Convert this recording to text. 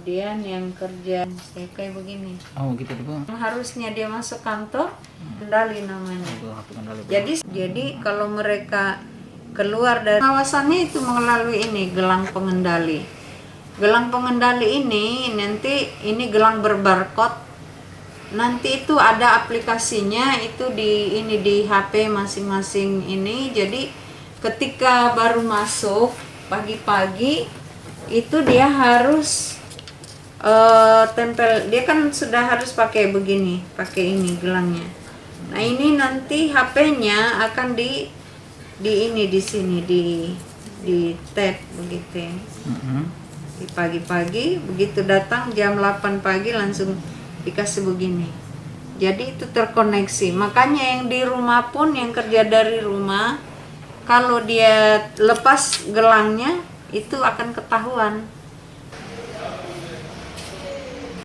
kemudian yang kerja kayak begini. Oh gitu tuh Bu. Harusnya dia masuk kantor, kendali namanya. Kendali, Bu. Jadi kalau mereka keluar dari kawasannya itu melalui ini gelang pengendali. Gelang pengendali ini nanti ini gelang berbarcode. Nanti itu ada aplikasinya itu di HP masing-masing ini. Jadi ketika baru masuk pagi-pagi itu dia harus tempel, dia kan sudah harus pakai begini, pakai ini gelangnya. Nah ini nanti HP-nya akan di ini di sini di tap begitu. Di pagi-pagi begitu datang jam 8 pagi langsung dikasih begini. Jadi itu terkoneksi. Makanya yang di rumah pun yang kerja dari rumah kalau dia lepas gelangnya itu akan ketahuan.